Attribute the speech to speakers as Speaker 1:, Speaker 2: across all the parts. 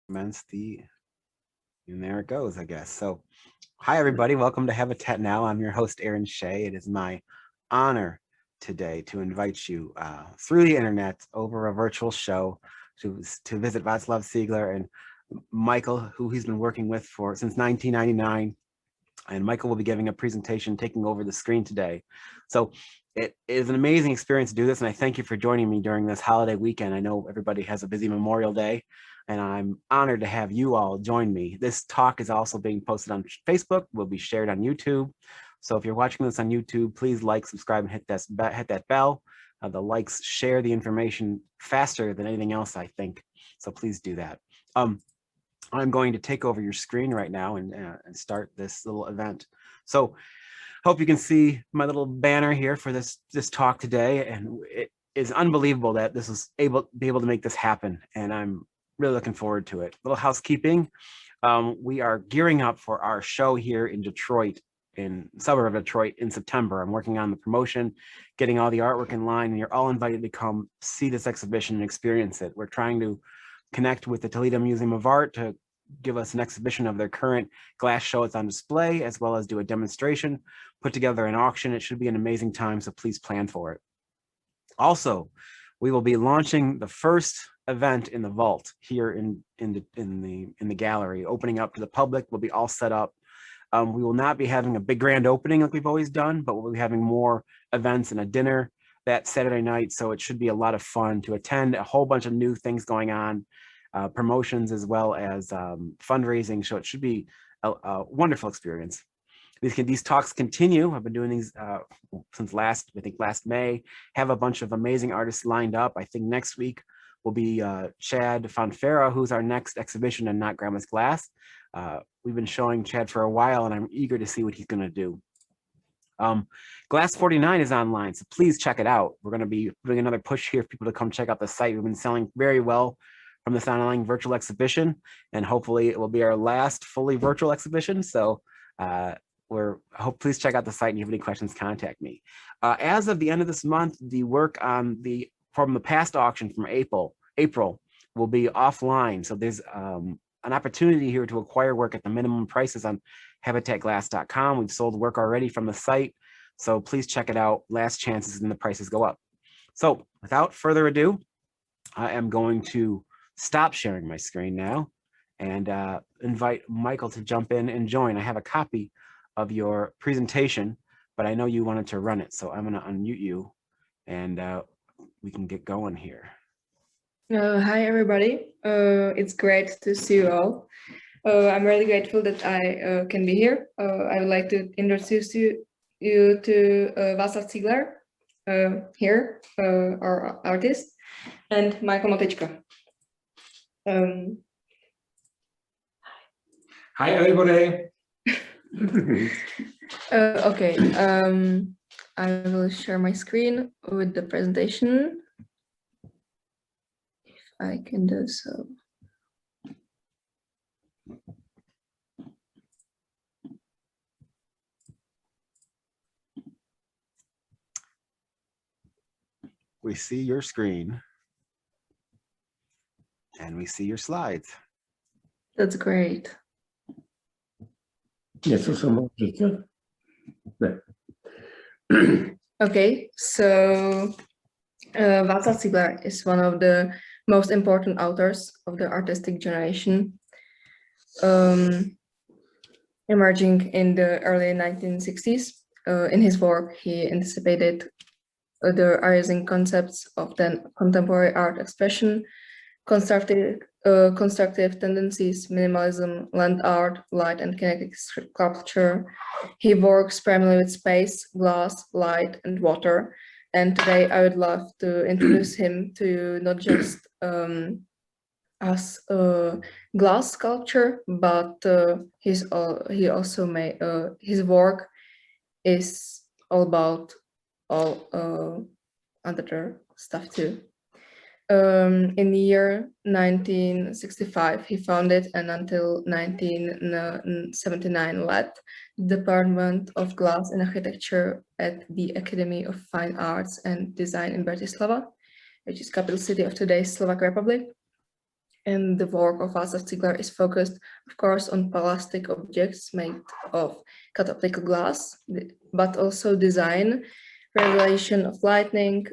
Speaker 1: commence and there it goes, I guess. So, hi everybody, welcome to Habitat Now. I'm your host, Aaron Shea. It is my honor today to invite you through the internet over a virtual show to visit Vaclav Cigler and Michal, who he's been working with since 1999. And Michal will be giving a presentation taking over the screen today. So it is an amazing experience to do this, and I thank you for joining me during this holiday weekend. I know everybody has a busy Memorial Day, and I'm honored to have you all join me. This talk is also being posted on Facebook, will be shared on YouTube. So if you're watching this on YouTube, please like, subscribe, and hit that bell. The likes share the information faster than anything else, I think. So please do that. I'm going to take over your screen right now and start this little event. So hope you can see my little banner here for this talk today. And it is unbelievable that this was be able to make this happen. And I'm really looking forward to it. Little housekeeping. We are gearing up for our show here in Detroit, in the suburb of Detroit, in September. I'm working on the promotion, getting all the artwork in line, and you're all invited to come see this exhibition and experience it. We're trying to connect with the Toledo Museum of Art to give us an exhibition of their current glass show that's on display, as well as do a demonstration, put together an auction. It should be an amazing time, so please plan for it. Also, we will be launching the first event in the vault here in the gallery, opening up to the public. We'll be all set up. We will not be having a big grand opening like we've always done, but we'll be having more events and a dinner that Saturday night. So it should be a lot of fun to attend. A whole bunch of new things going on, promotions as well as fundraising. So it should be a wonderful experience. These talks continue. I've been doing these since last May. Have a bunch of amazing artists lined up. I think next week will be Chad Fonfera, who's our next exhibition in Not Grandma's Glass. We've been showing Chad for a while, and I'm eager to see what he's going to do. Glass 49 is online, so please check it out. We're going to be doing another push here for people to come check out the site. We've been selling very well from this online virtual exhibition, and hopefully it will be our last fully virtual exhibition. So please check out the site, and if you have any questions, contact me. As of the end of this month, the work on from the past auction from April will be offline. So there's an opportunity here to acquire work at the minimum prices on habitatglass.com. We've sold work already from the site, so please check it out. Last chances and the prices go up. So without further ado, I am going to stop sharing my screen now and invite Michal to jump in and join. I have a copy of your presentation, but I know you wanted to run it, so I'm going to unmute you and we can get going here.
Speaker 2: Hi everybody, it's great to see you all. I'm really grateful that I can be here. I would like to introduce you to Vaclav Cigler, here, our artist, and Michal Motycka.
Speaker 3: Hi everybody.
Speaker 2: Okay, I will share my screen with the presentation. I can do so.
Speaker 1: We see your screen and we see your slides.
Speaker 2: That's great.
Speaker 3: Yes,
Speaker 2: Okay, so Vaclav Cigler is one of the most important authors of the artistic generation, emerging in the early 1960s. In his work, he anticipated the arising concepts of then contemporary art expression, constructive tendencies, minimalism, land art, light and kinetic sculpture. He works primarily with space, glass, light, and water. And today I would love to introduce him to not just as a glass sculpture, but he also made his work is all about all other stuff too. In the year 1965, he founded and until 1979 led the Department of Glass and Architecture at the Academy of Fine Arts and Design in Bratislava, which is capital city of today's Slovak Republic. And the work of Vaclav Cigler is focused, of course, on plastic objects made of cut optical glass, but also design, regulation of lighting,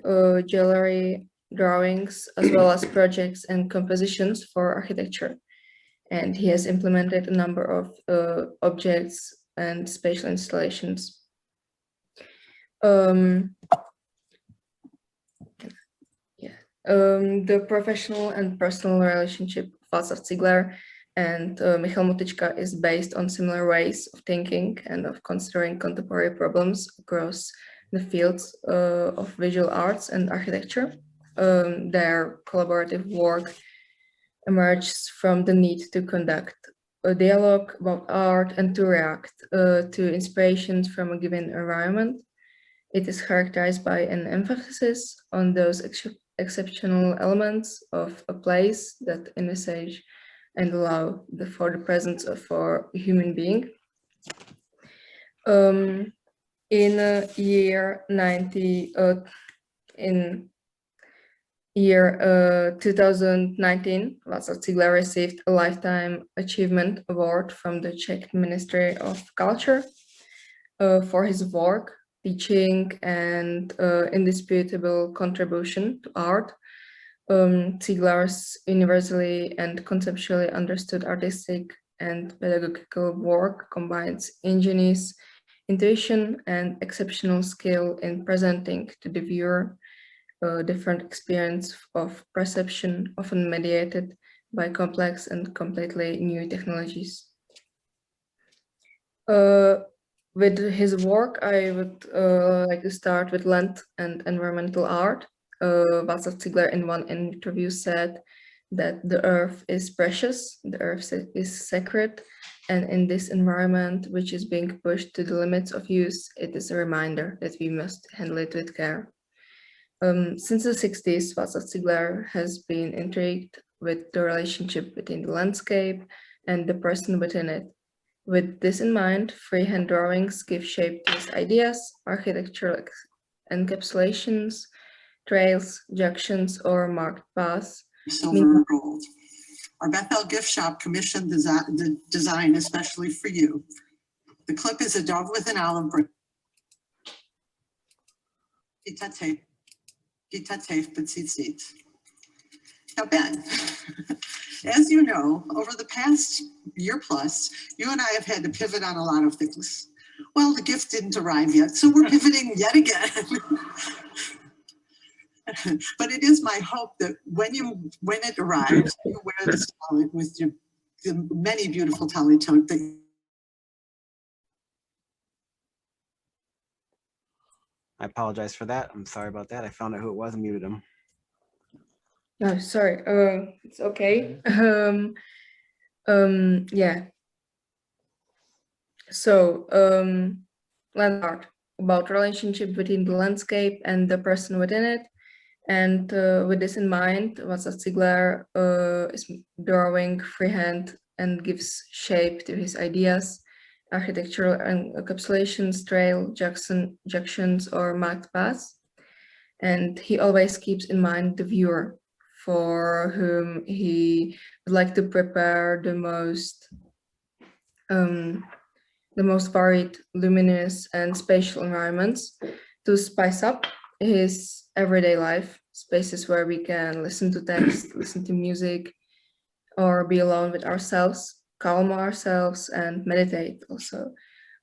Speaker 2: jewelry, drawings, as well as projects and compositions for architecture. And he has implemented a number of objects and spatial installations. The professional and personal relationship of Vaclav Cigler and Michal Motycka is based on similar ways of thinking and of considering contemporary problems across the fields of visual arts and architecture. Their collaborative work emerges from the need to conduct a dialogue about art and to react to inspirations from a given environment. It is characterized by an emphasis on those exceptional elements of a place that envisage and allow for the presence of a human being. In year 2019, Vaclav Cigler received a Lifetime Achievement Award from the Czech Ministry of Culture for his work, teaching, and indisputable contribution to art. Cigler's universally and conceptually understood artistic and pedagogical work combines ingenious intuition and exceptional skill in presenting to the viewer a different experience of perception, often mediated by complex and completely new technologies. With his work, I would like to start with land and environmental art. Vaclav Cigler in one interview said that the earth is precious, the earth is sacred, and in this environment, which is being pushed to the limits of use, it is a reminder that we must handle it with care. Since the 60s, Vaclav Cigler has been intrigued with the relationship between the landscape and the person within it. With this in mind, freehand drawings give shape to his ideas, architectural encapsulations, trails, junctions, or marked paths.
Speaker 3: Silver and gold. Our Bethel gift shop commissioned the design especially for you. The clip is a dove with an olive branch. Now, Ben, as you know, over the past year plus, you and I have had to pivot on a lot of things. Well, the gift didn't arrive yet, so we're pivoting yet again. But it is my hope that when it arrives, you wear this tally with the many beautiful tally tote that.
Speaker 1: I apologize for that. I'm sorry about that. I found out who it was and muted him.
Speaker 2: No, sorry. It's okay. Yeah. So, land art, about relationship between the landscape and the person within it. And with this in mind, Vaclav Cigler is drawing freehand and gives shape to his ideas, architectural encapsulations, trail, junctions, or marked paths. And he always keeps in mind the viewer, for whom he would like to prepare the most varied, luminous, and spatial environments to spice up his everyday life, spaces where we can listen to text, listen to music, or be alone with ourselves, calm ourselves, and meditate also.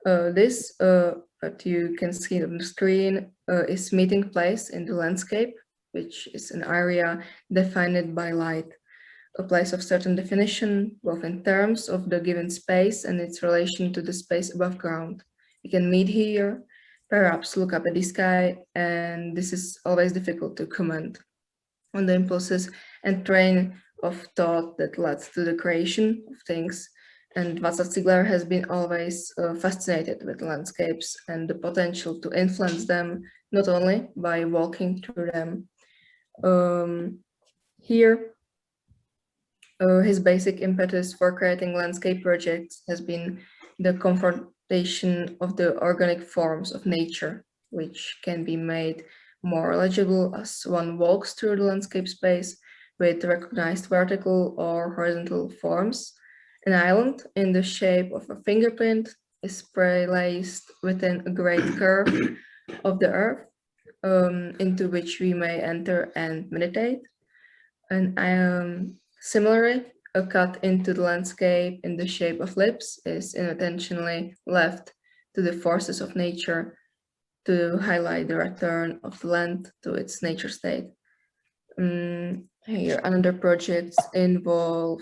Speaker 2: This, what you can see on the screen, is meeting place in the landscape, which is an area defined by light, a place of certain definition, both in terms of the given space and its relation to the space above ground. We can meet here, perhaps look up at the sky, and this is always difficult to comment on the impulses and train of thought that leads to the creation of things. And Vaclav Cigler has been always fascinated with landscapes and the potential to influence them, not only by walking through them. Here, his basic impetus for creating landscape projects has been the confrontation of the organic forms of nature, which can be made more legible as one walks through the landscape space, with recognized vertical or horizontal forms. An island in the shape of a fingerprint is placed within a great curve of the earth, into which we may enter and meditate. And similarly, a cut into the landscape in the shape of lips is intentionally left to the forces of nature to highlight the return of the land to its nature state. Here, another projects involve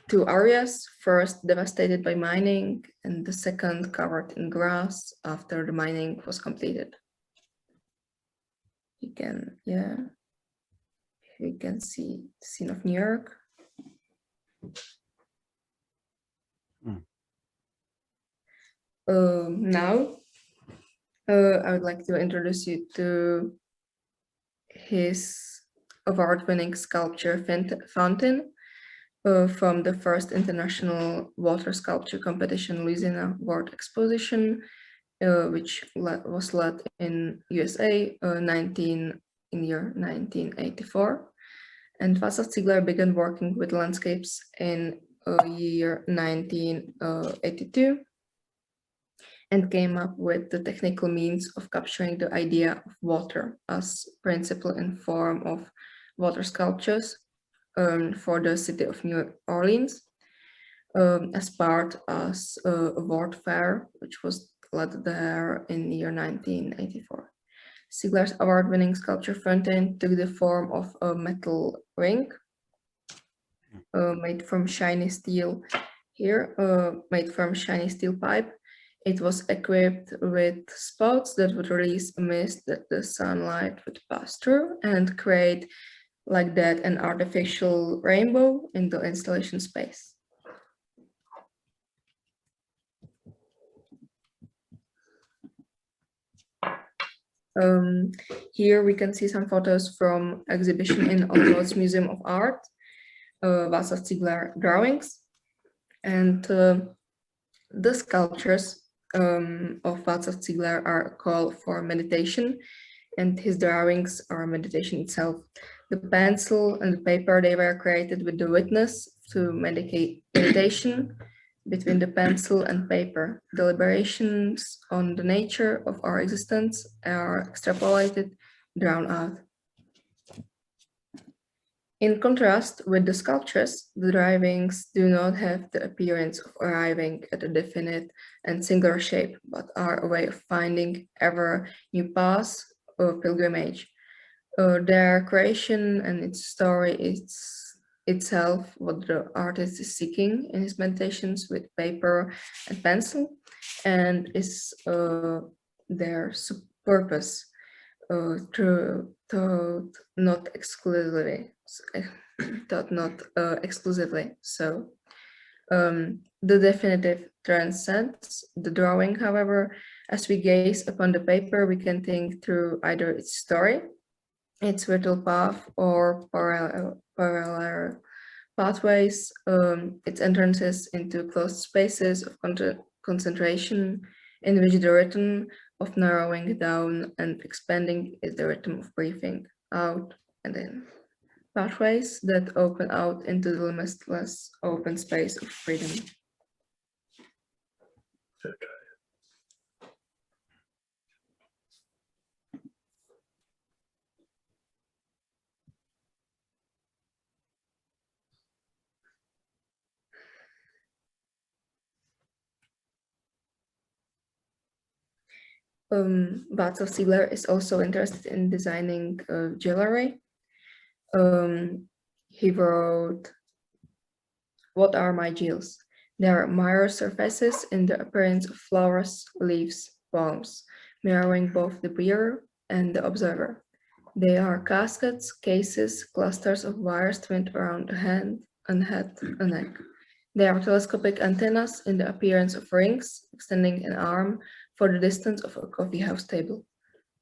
Speaker 2: two areas, first devastated by mining and the second covered in grass after the mining was completed. You can see the scene of New York. Now, I would like to introduce you to his award-winning sculpture fountain from the first international water sculpture competition, Louisiana World Exposition, which was led in USA in year 1984. And Vaclav Cigler began working with landscapes in year 1982 and came up with the technical means of capturing the idea of water as principle and form of water sculptures for the city of New Orleans as part as a world fair, which was led there in the year 1984. Cigler's award-winning sculpture fountain took the form of a metal ring made from shiny steel. Here, made from shiny steel pipe. It was equipped with spouts that would release a mist that the sunlight would pass through and create like that an artificial rainbow in the installation space. Here we can see some photos from exhibition in OLOMOUC Museum of Art, Vaclav Cigler drawings, and the sculptures of Vaclav Cigler are a call for meditation, and his drawings are meditation itself. The pencil and the paper, they were created with the witness to meditation between the pencil and paper. Deliberations on the nature of our existence are extrapolated, drawn out. In contrast with the sculptures, the drawings do not have the appearance of arriving at a definite and singular shape, but are a way of finding ever new paths or pilgrimage. Their creation and its story is itself what the artist is seeking in his meditations with paper and pencil, and is their purpose not exclusively. So the definitive transcends the drawing. However, as we gaze upon the paper, we can think through either its story, its virtual path, or parallel pathways, its entrances into closed spaces of concentration, in which the rhythm of narrowing down and expanding is the rhythm of breathing out and in. Pathways that open out into the limitless open space of freedom. Vaclav Cigler is also interested in designing jewelry. He wrote, "What are my jewels? They are mirror surfaces in the appearance of flowers, leaves, palms, mirroring both the wearer and the observer. They are caskets, cases, clusters of wires twinned around a hand, a head, a neck. They are telescopic antennas in the appearance of rings, extending an arm for the distance of a coffee house table.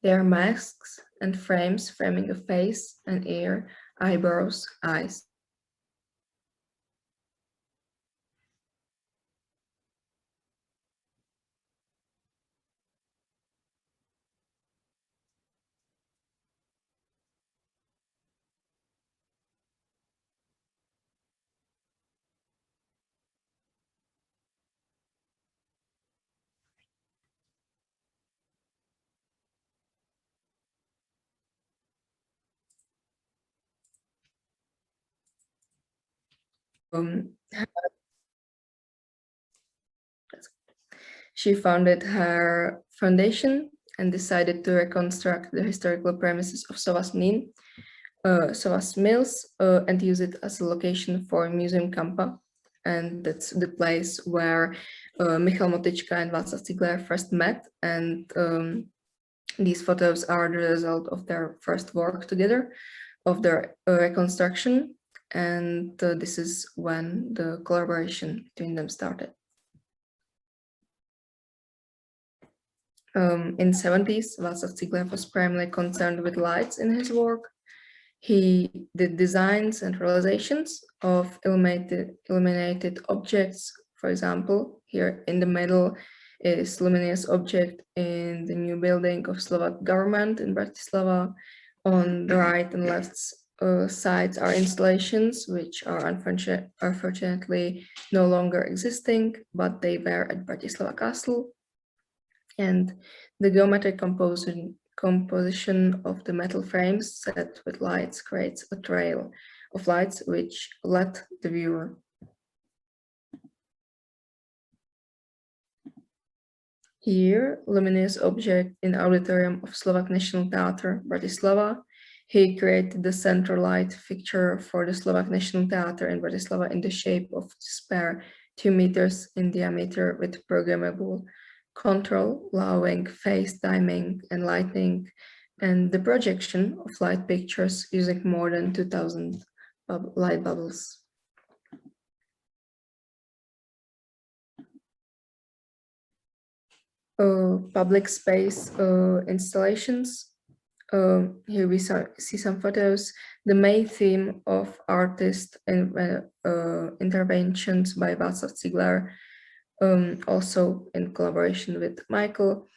Speaker 2: They are masks and frames framing a face, an ear, eyebrows, eyes. she founded her foundation and decided to reconstruct the historical premises of Sovas Mills and use it as a location for Museum Kampa. And that's the place where Michal Motycka and Vaclav Cigler first met. And these photos are the result of their first work together, of their reconstruction. And this is when the collaboration between them started. In the 70s, Vaclav Cigler was primarily concerned with lights in his work. He did designs and realizations of illuminated objects. For example, here in the middle is luminous object in the new building of Slovak government in Bratislava. On the right and left sides are installations which are unfortunately no longer existing, but they were at Bratislava Castle. And the geometric composition of the metal frames set with lights creates a trail of lights which let the viewer. Here, luminous object in auditorium of Slovak National Theatre, Bratislava. He created the center light fixture for the Slovak National Theatre in Bratislava in the shape of spare 2 meters in diameter with programmable control, allowing phase timing and lighting, and the projection of light pictures using more than 2000 light bubbles. Public space installations. Here we see some photos. The main theme of artist interventions by Vaclav Cigler, also in collaboration with Michael,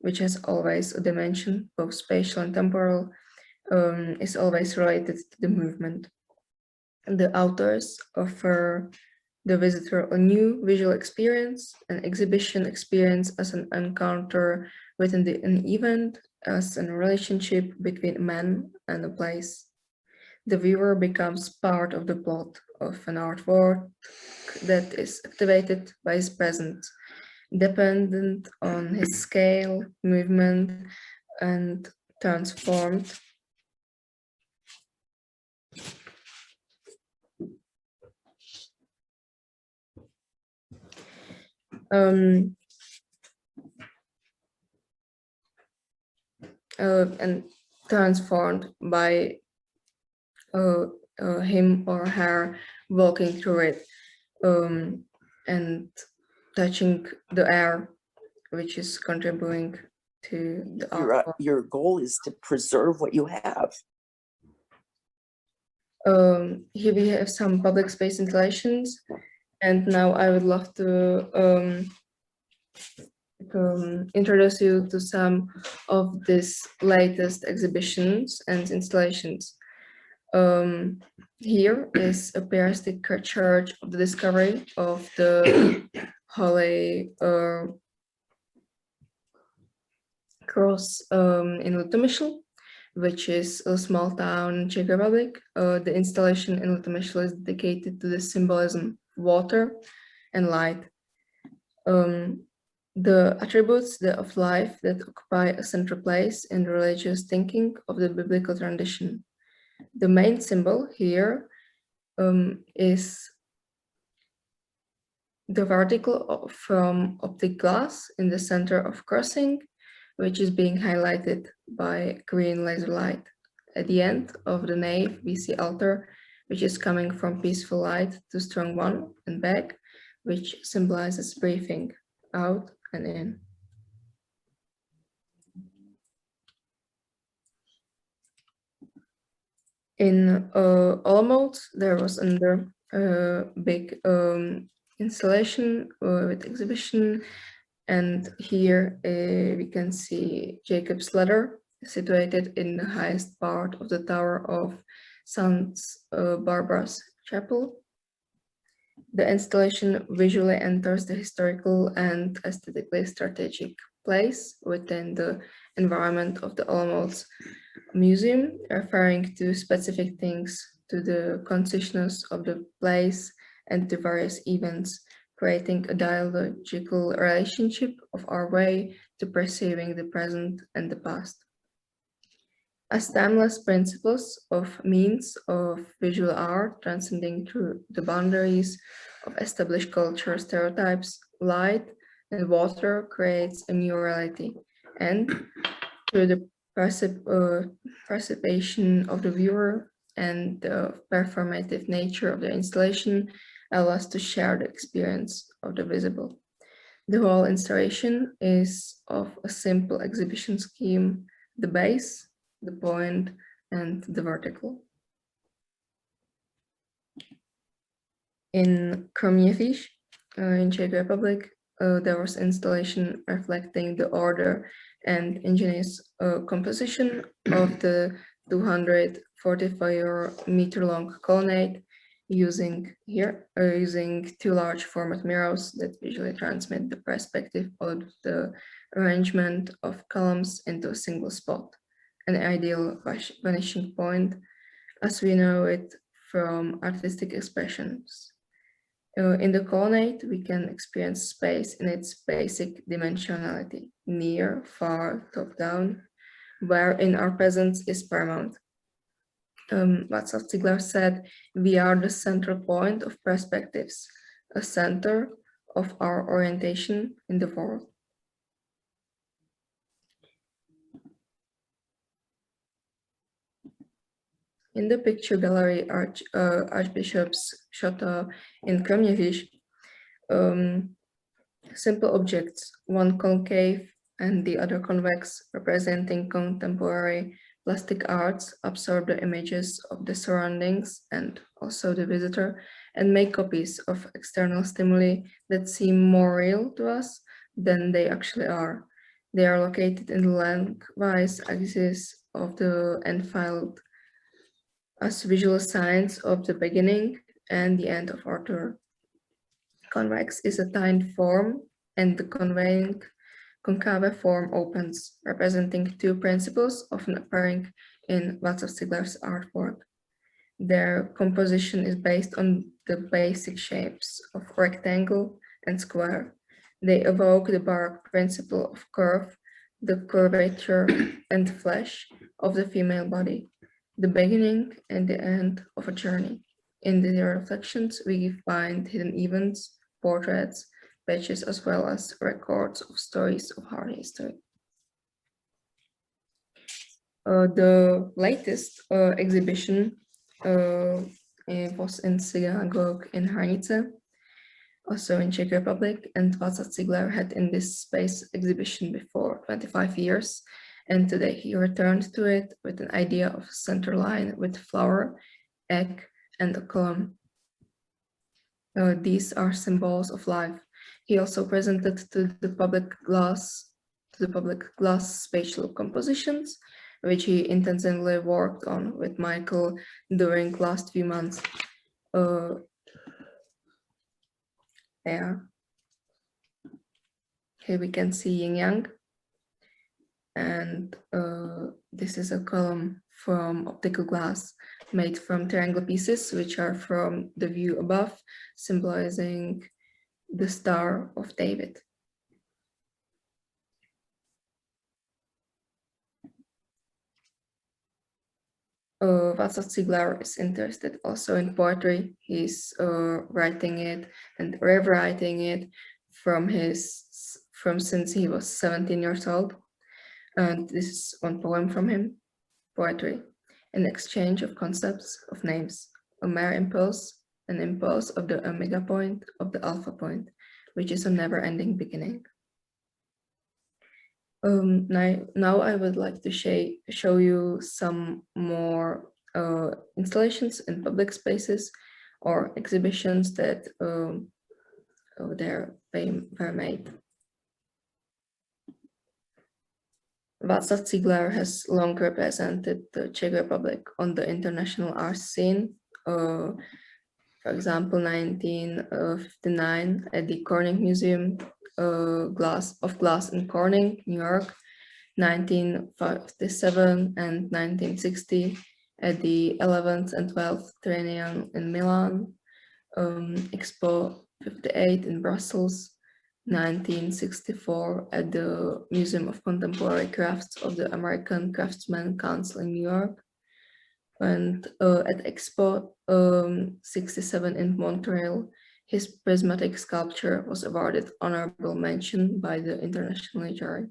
Speaker 2: which has always a dimension, both spatial and temporal, is always related to the movement. And the authors offer the visitor a new visual experience, an exhibition experience as an encounter within an event, as a relationship between a man and a place. The viewer becomes part of the plot of an artwork that is activated by his presence, dependent on his scale, movement, and transformed. And transformed by him or her walking through it and touching the air, which is contributing to the artwork.
Speaker 4: Your goal is to preserve what you have.
Speaker 2: Here we have some public space installations, and now I would love to introduce you to some of these latest exhibitions and installations. Here is a Piaristic church of the discovery of the Holy Cross in LITOMYŠL, which is a small town in Czech Republic. The installation in LITOMYŠL is dedicated to the symbolism of water and light. The attributes of life that occupy a central place in the religious thinking of the biblical tradition. The main symbol here is the vertical from optic glass in the center of crossing, which is being highlighted by green laser light. At the end of the nave, we see altar, which is coming from peaceful light to strong one, and back, which symbolizes breathing out and in. In OLOMOUC, there was another big installation with exhibition, and here we can see Jacob's Ladder situated in the highest part of the tower of St. Barbara's Chapel. The installation visually enters the historical and aesthetically strategic place within the environment of the OLOMOUC Museum, referring to specific things to the consciousness of the place and to various events, creating a dialogical relationship of our way to perceiving the present and the past. As timeless principles of means of visual art transcending through the boundaries of established culture stereotypes, light and water creates a new reality, and through the perception of the viewer and the performative nature of the installation allow us to share the experience of the visible. The whole installation is of a simple exhibition scheme, the base, the point, and the vertical. In Kroměříž, in Czech Republic, there was installation reflecting the order and ingenious composition of the 244-meter long colonnade using two large format mirrors that visually transmit the perspective of the arrangement of columns into a single spot, an ideal vanishing point as we know it from artistic expressions. In the colonnade, we can experience space in its basic dimensionality, near, far, top, down, wherein our presence is paramount. Vaclav Cigler said, "We are the central point of perspectives, a center of our orientation in the world." In the picture gallery Archbishop's Chateau in Kroměříž, simple objects, one concave and the other convex, representing contemporary plastic arts, absorb the images of the surroundings and also the visitor, and make copies of external stimuli that seem more real to us than they actually are. They are located in the lengthwise axis of the enfiled as visual signs of the beginning and the end of our tour. Convex is a tined form, and the concave form opens, representing two principles often appearing in Vaclav Cigler's artwork. Their composition is based on the basic shapes of rectangle and square. They evoke the Baroque principle of curve, the curvature and flesh of the female body, the beginning and the end of a journey. In the reflections, we find hidden events, portraits, patches, as well as records of stories of art history. The latest exhibition was in synagogue in Hranice, also in Czech Republic, and Vaclav Cigler had in this space exhibition before 25 years. And today he returned to it with an idea of a center line with flower, egg, and a column. These are symbols of life. He also presented to the public glass spatial compositions, which he intensively worked on with Michal during last few months. Here we can see yin yang. And this is a column from optical glass made from triangle pieces, which are from the view above, symbolizing the Star of David. Vaclav Cigler is interested also in poetry. He's writing it and rewriting it from since he was 17 years old. And this is one poem from him, Poetry, an exchange of concepts of names, a mere impulse, an impulse of the omega point of the alpha point, which is a never-ending beginning. Now I would like to show you some more installations in public spaces or exhibitions that were made. Vaclav Cigler has long represented the Czech Republic on the international art scene. For example, 1959 at the Corning Museum of Glass in Corning, New York, 1957 and 1960 at the 11th and 12th Triennial in Milan, Expo 58 in Brussels, 1964 at the Museum of Contemporary Crafts of the American Craftsman Council in New York, and at Expo 67 in Montreal, his prismatic sculpture was awarded honorable mention by the international jury.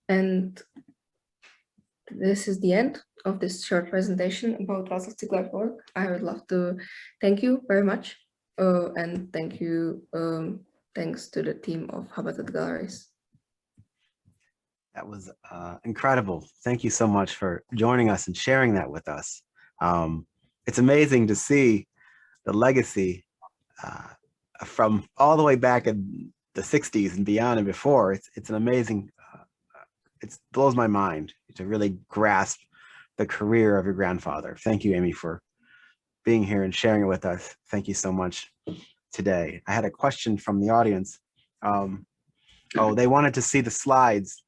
Speaker 2: And this is the end of this short presentation about Vaclav Cigler's work. I would love to thank you very much, and thanks to the team of Habatat Galleries.
Speaker 1: That was incredible. Thank you so much for joining us and sharing that with us. It's amazing to see the legacy from all the way back in the 60s and beyond and before. It's an amazing, it blows my mind to really grasp the career of your grandfather. Thank you, Amy, for being here and sharing it with us. Thank you so much today. I had a question from the audience. Oh, they wanted to see the slides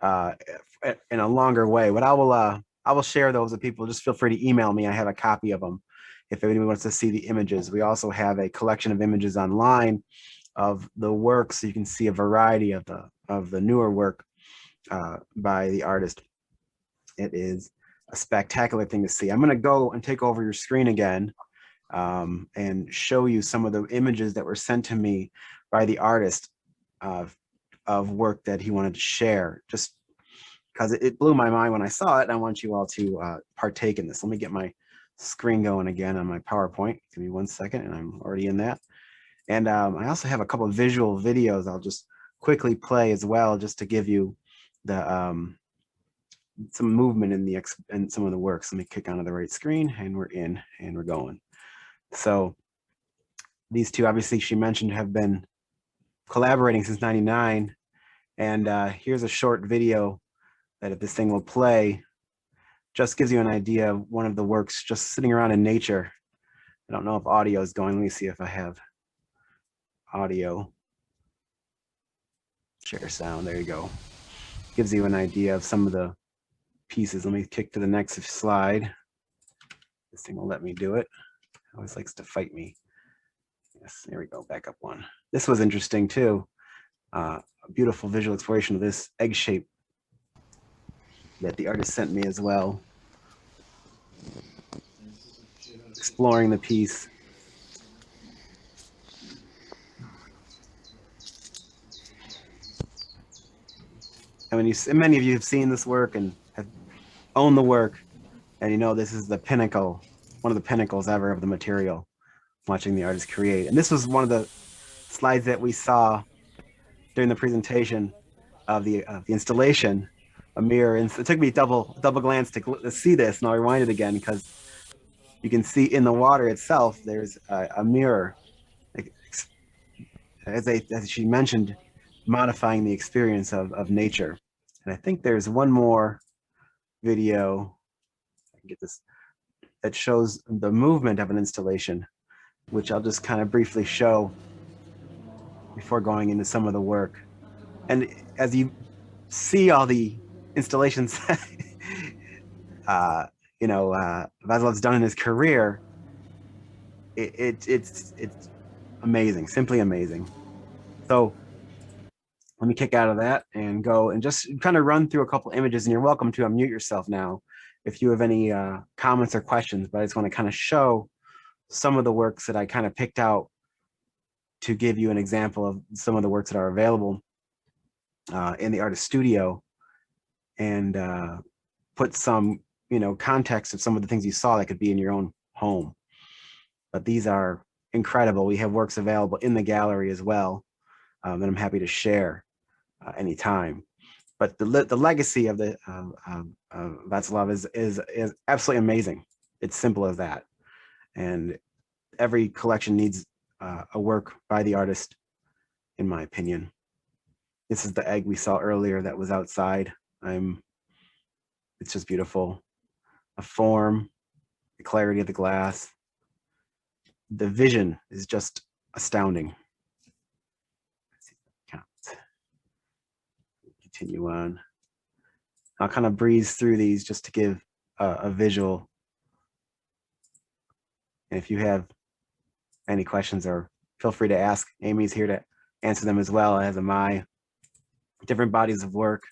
Speaker 1: in a longer way. But I will share those with people. Just feel free to email me. I have a copy of them if anyone wants to see the images. We also have a collection of images online of the work, so you can see a variety of the newer work by the artist. It is a spectacular thing to see. I'm going to go and take over your screen again and show you some of the images that were sent to me by the artist of work that he wanted to share, just because it blew my mind when I saw it. And I want you all to partake in this. Let me get my screen going again on my PowerPoint. Give me 1 second, and I'm already in that. And I also have a couple of visual videos I'll just quickly play as well, just to give you the some movement in some of the works. Let me kick onto the right screen, and we're in, and we're going. So these two, obviously, she mentioned, have been collaborating since '99. And here's a short video that, if this thing will play, just gives you an idea of one of the works just sitting around in nature. I don't know if audio is going. Let me see if I have audio. Share sound. There you go. Gives you an idea of some of the pieces. Let me kick to the next slide. This thing will let me do it. It always likes to fight me. Yes, there we go. Back up one. This was interesting too. A beautiful visual exploration of this egg shape that the artist sent me as well. Exploring the piece. And many of you have seen this work and have owned the work, and you know this is the pinnacle, one of the pinnacles ever of the material, watching the artist create. And this was one of the slides that we saw during the presentation of the installation, a mirror. And it took me double glance to see this, and I'll rewind it again, because you can see in the water itself there's a mirror, as she mentioned, modifying the experience of nature. And I think there's one more video, I can get this, that shows the movement of an installation, which I'll just kind of briefly show before going into some of the work. And as you see all the installations Vaclav's done in his career, it's amazing, simply amazing. So let me kick out of that and go and just kind of run through a couple images, and you're welcome to unmute yourself now if you have any comments or questions, but I just want to kind of show some of the works that I kind of picked out to give you an example of some of the works that are available in the artist studio, and put some, context of some of the things you saw that could be in your own home. But these are incredible. We have works available in the gallery as well that I'm happy to share anytime. But the legacy of the Vaclav is absolutely amazing. It's simple as that. And every collection needs a work by the artist, in my opinion. This is the egg we saw earlier that was outside. It's just beautiful. The form, the clarity of the glass, the vision is just astounding. Continue on. I'll kind of breeze through these just to give a visual. And if you have any questions, or feel free to ask. Amy's here to answer them as well, as am I. Different bodies of work.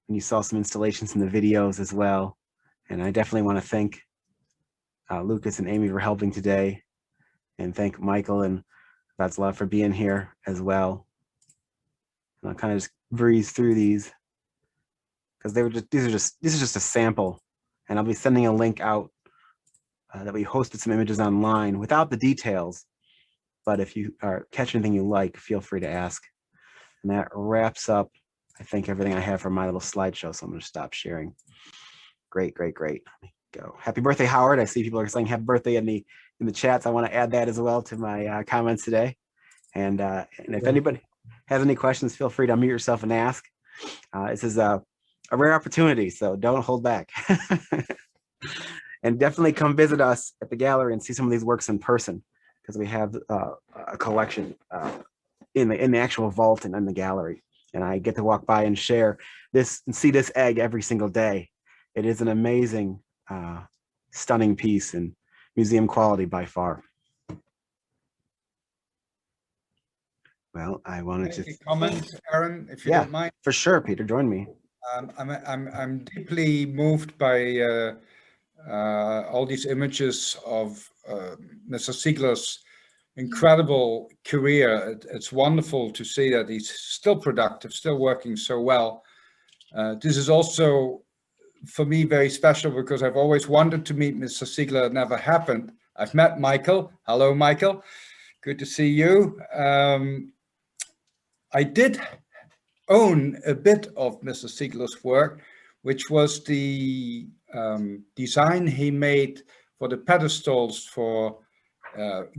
Speaker 1: And you saw some installations in the videos as well. And I definitely want to thank Lucas and Amy for helping today, and thank Michael and Vaclav for being here as well. And I'll kind of just breeze through these because this is just a sample, and I'll be sending a link out that we hosted some images online without the details. But if you catch anything you like, feel free to ask. And that wraps up, I think, everything I have for my little slideshow. So I'm going to stop sharing. Great, great, great. Let me go. Happy birthday, Howard. I see people are saying happy birthday in the chats. I want to add that as well to my comments today. And if anybody has any questions, feel free to unmute yourself and ask. This is a rare opportunity, so don't hold back. And definitely come visit us at the gallery and see some of these works in person, because we have a collection in the actual vault and in the gallery. And I get to walk by and share this and see this egg every single day. It is an amazing, stunning piece and museum quality by far. Well, I wanted to
Speaker 5: comment, Aaron, if you
Speaker 1: yeah,
Speaker 5: don't mind.
Speaker 1: For sure, Peter, join me.
Speaker 5: I'm deeply moved by all these images of Mr. Cigler's incredible career. It's wonderful to see that he's still productive, still working so well. This is also, for me, very special because I've always wanted to meet Mr. Cigler. It never happened. I've met Michael. Hello, Michael. Good to see you. I did own a bit of Mr. Cigler's work, which was the design he made for the pedestals for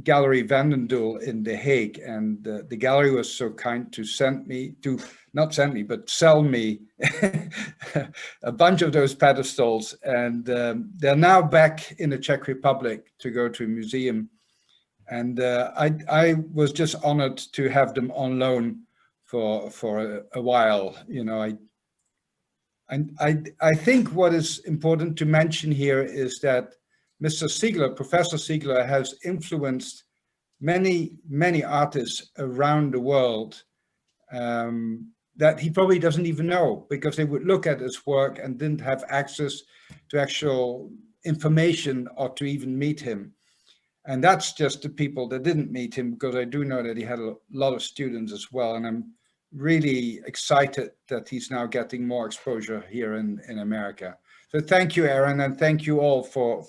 Speaker 5: Gallery Vandendoel in The Hague. And the gallery was so kind to sell me a bunch of those pedestals. And they're now back in the Czech Republic to go to a museum. And I was just honored to have them on loan for a while. You know, I think what is important to mention here is that Mr. Cigler, Professor Cigler, has influenced many, many artists around the world that he probably doesn't even know, because they would look at his work and didn't have access to actual information or to even meet him. And that's just the people that didn't meet him, because I do know that he had a lot of students as well. And I'm really excited that he's now getting more exposure here in America. So thank you, Aaron, and thank you all for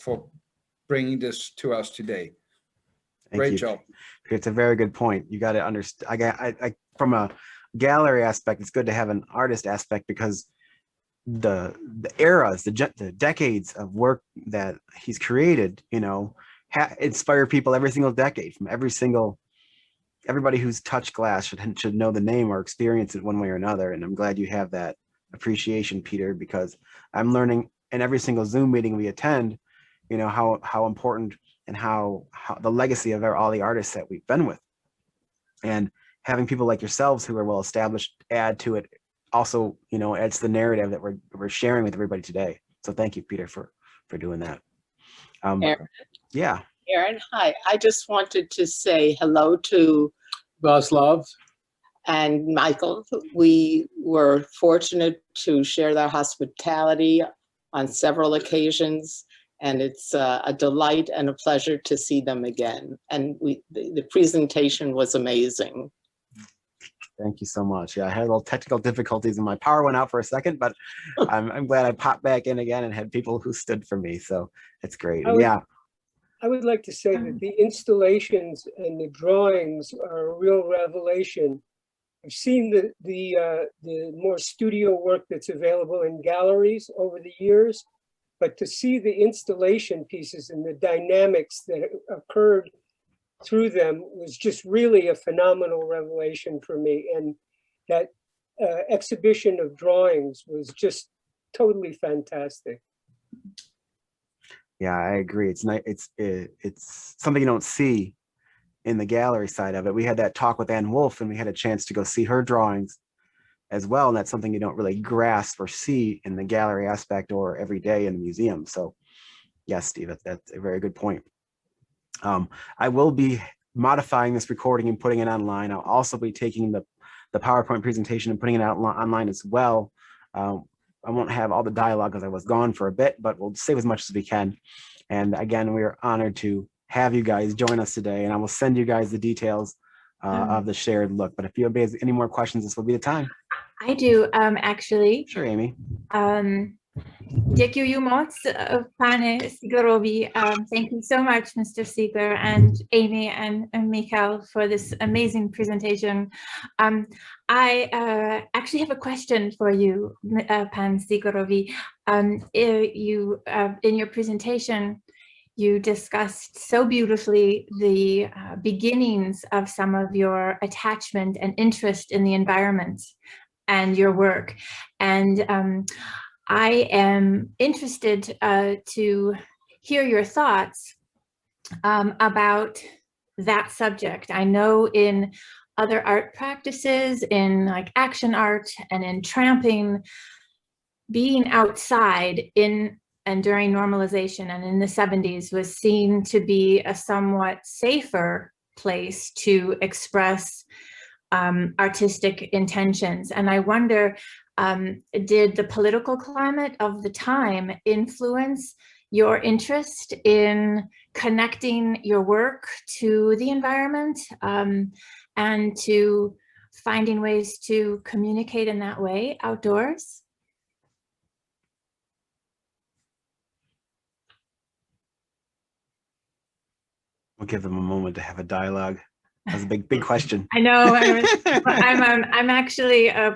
Speaker 5: bringing this to us today. Great job.
Speaker 1: It's a very good point. You got to understand. I from a gallery aspect, it's good to have an artist aspect, because the eras, the decades of work that he's created, you know, inspire people every single decade. From everybody who's touched glass should know the name or experience it one way or another. And I'm glad you have that appreciation, Peter, because I'm learning in every single Zoom meeting we attend, you know, how important and how the legacy of all the artists that we've been with, and having people like yourselves who are well established add to it also, you know, adds to the narrative that we're sharing with everybody today. So thank you, Peter, for doing that. Yeah.
Speaker 6: Aaron, hi. I just wanted to say hello to Vaclav and Michael. We were fortunate to share their hospitality on several occasions, and it's a delight and a pleasure to see them again. And the presentation was amazing.
Speaker 1: Thank you so much. Yeah, I had a little technical difficulties and my power went out for a second, but I'm glad I popped back in again and had people who stood for me. So it's great. Yeah.
Speaker 7: I would like to say that the installations and the drawings are a real revelation. I've seen the more studio work that's available in galleries over the years, but to see the installation pieces and the dynamics that occurred through them was just really a phenomenal revelation for me. And that exhibition of drawings was just totally fantastic.
Speaker 1: Yeah, I agree. It's nice. It's something you don't see in the gallery side of it. We had that talk with Ann Wolf and we had a chance to go see her drawings as well. And that's something you don't really grasp or see in the gallery aspect or every day in the museum. So yes, Steve, that's a very good point. I will be modifying this recording and putting it online. I'll also be taking the PowerPoint presentation and putting it out online as well. I won't have all the dialogue because I was gone for a bit, but we'll save as much as we can. And again, we are honored to have you guys join us today, and I will send you guys the details of the shared look. But if you have any more questions, this will be the time.
Speaker 8: I do, actually.
Speaker 1: Sure, Amy.
Speaker 8: Děkuji moc, pane Ciglerovi. Thank you so much, Mr. Cigler and Amy and Michal, for this amazing presentation. I actually have a question for you, pan Ciglerovi. In your presentation, you discussed so beautifully the beginnings of some of your attachment and interest in the environment and your work. And I am interested to hear your thoughts about that subject. I know in other art practices, in like action art and in tramping, being outside in and during normalization and in the 70s was seen to be a somewhat safer place to express artistic intentions. And I wonder, did the political climate of the time influence your interest in connecting your work to the environment and to finding ways to communicate in that way outdoors?
Speaker 1: We'll give them a moment to have a dialogue. That's a big question.
Speaker 8: I know. I'm actually a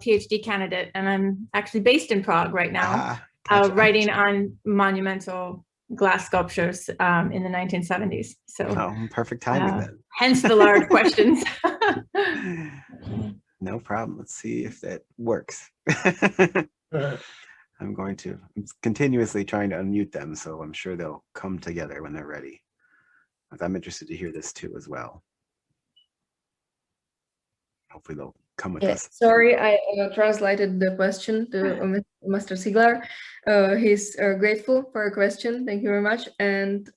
Speaker 8: PhD candidate, and I'm actually based in Prague right now, writing on monumental glass sculptures in the 1970s. So
Speaker 1: perfect timing then.
Speaker 8: Hence the large questions.
Speaker 1: No problem. Let's see if that works. I'm continuously trying to unmute them, so I'm sure they'll come together when they're ready. I'm interested to hear this too as well. Hopefully they'll come with us.
Speaker 2: Sorry, I translated the question to Mr. Cigler. He's grateful for a question. Thank you very much. And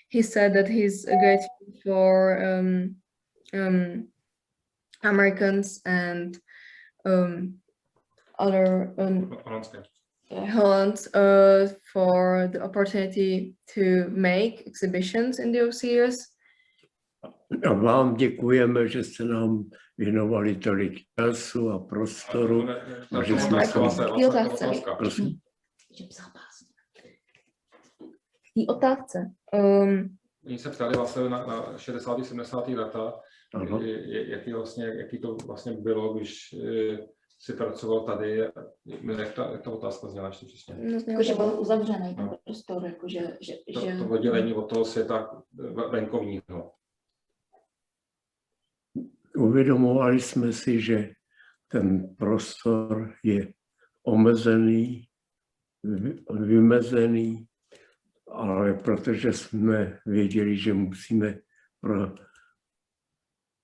Speaker 2: he said that he's grateful for Americans and other Holland for the opportunity to make exhibitions in those years.
Speaker 9: A vám děkujeme, že jste nám věnovali tolik času a prostoru. A že jsme
Speaker 2: Prosím. V otázce.
Speaker 10: Oni se ptali vlastně na 60. 70. leta, jaký to vlastně bylo, když si pracoval tady, jak ta otázka zněla ještě přesně?
Speaker 11: Že byl uzavřený ten prostor, jakože...
Speaker 10: To oddělení od toho světa venkovního.
Speaker 9: Uvědomovali jsme si, že ten prostor je omezený, vymezený, ale protože jsme věděli, že musíme pro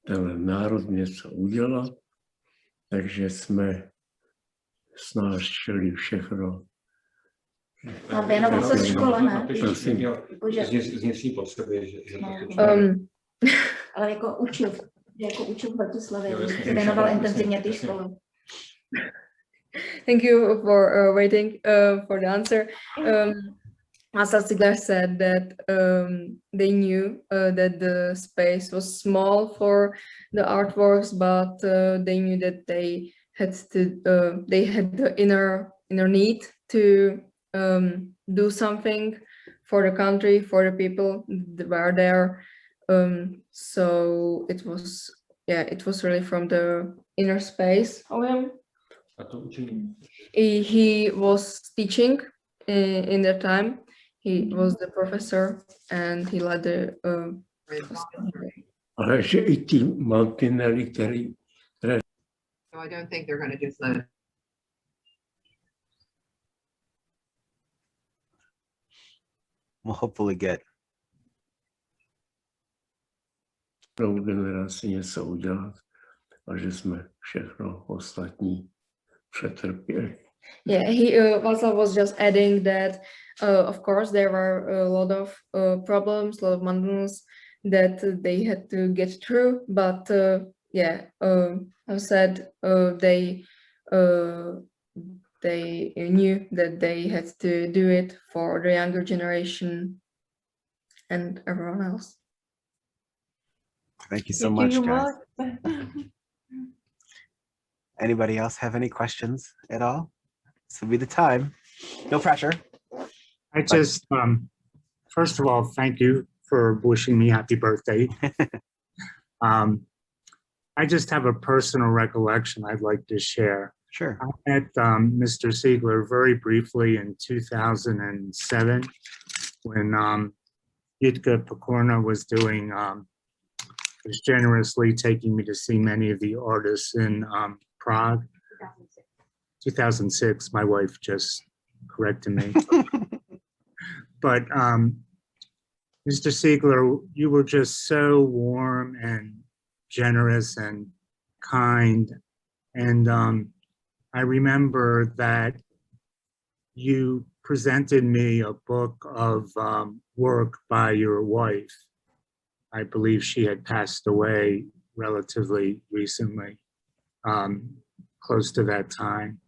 Speaker 9: ten národ něco udělat, takže jsme snášeli všechno,
Speaker 11: A věnoval se škole, ne?
Speaker 9: Prosím.
Speaker 11: Jakože,
Speaker 10: Z potřeby, že
Speaker 11: ale jako učil v Bratislavě,
Speaker 10: Jo, jasně.
Speaker 11: se věnoval intenzivně té škole.
Speaker 2: Thank you for waiting for the answer. Michal Cigler said that they knew that the space was small for the artworks, but they knew that they had the inner need to do something for the country, for the people that were there. So it was really from the inner space of him. He was teaching in that time. He was the professor and he led the
Speaker 9: Ale že i ty mantinely, který
Speaker 12: So I don't think they're going to just let it.
Speaker 1: We'll hopefully get
Speaker 9: pro generaci něco udělat a že jsme všechno ostatní přetrpěli.
Speaker 2: Yeah, Vaclav was just adding that, of course, there were a lot of problems, a lot of mountains that they had to get through. But as said, they knew that they had to do it for the younger generation and everyone else.
Speaker 1: Thank you so much, guys. Anybody else have any questions at all? This will be the time. No pressure.
Speaker 13: I just, first of all, thank you for wishing me happy birthday. I just have a personal recollection I'd like to share.
Speaker 1: Sure.
Speaker 13: I met Mr. Cigler very briefly in 2007 when Jitka Pokorna was generously taking me to see many of the artists in Prague. 2006, my wife just corrected me. But Mr. Cigler, you were just so warm and generous and kind. And I remember that you presented me a book of work by your wife. I believe she had passed away relatively recently, close to that time.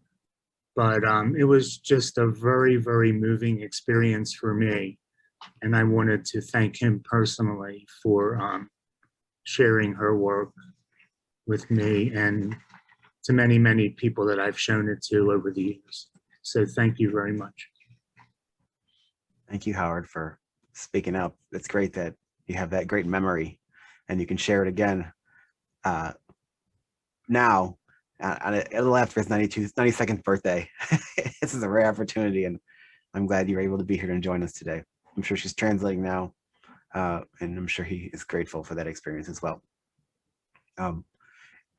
Speaker 13: But it was just a very, very moving experience for me. And I wanted to thank him personally for sharing her work with me and to many, many people that I've shown it to over the years. So thank you very much.
Speaker 1: Thank you, Howard, for speaking up. It's great that you have that great memory and you can share it again now. A little after his 92nd birthday. This is a rare opportunity, and I'm glad you were able to be here and join us today. I'm sure she's translating now, and I'm sure he is grateful for that experience as well.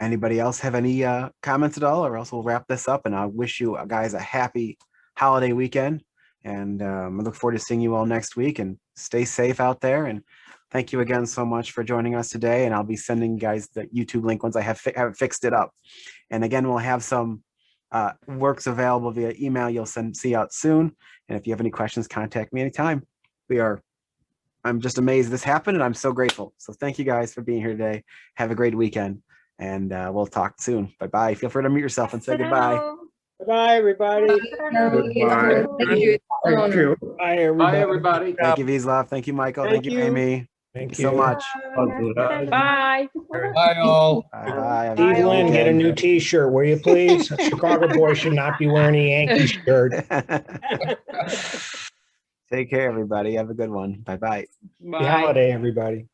Speaker 1: Anybody else have any comments at all, or else we'll wrap this up, and I wish you guys a happy holiday weekend, and I look forward to seeing you all next week, and stay safe out there. And thank you again so much for joining us today, and I'll be sending you guys the YouTube link once I have fixed it up. And again, we'll have some works available via email you'll see out soon. And if you have any questions, contact me anytime. I'm just amazed this happened, and I'm so grateful. So thank you guys for being here today. Have a great weekend, and we'll talk soon. Bye-bye. Feel free to mute yourself and say goodbye.
Speaker 7: Bye, everybody.
Speaker 2: Bye. Thank you.
Speaker 5: Thank you.
Speaker 7: Bye, everybody.
Speaker 10: Bye, everybody.
Speaker 1: Thank you, Vaclav. Thank you, Michael. Thank you, Amy. Thank you so much.
Speaker 14: Bye.
Speaker 5: Bye, all.
Speaker 1: Bye.
Speaker 14: Steve Lynn, get a new T-shirt, will you please? A Chicago boy should not be wearing a Yankee shirt.
Speaker 1: Take care, everybody. Have a good one. Bye-bye.
Speaker 14: Happy holiday, everybody.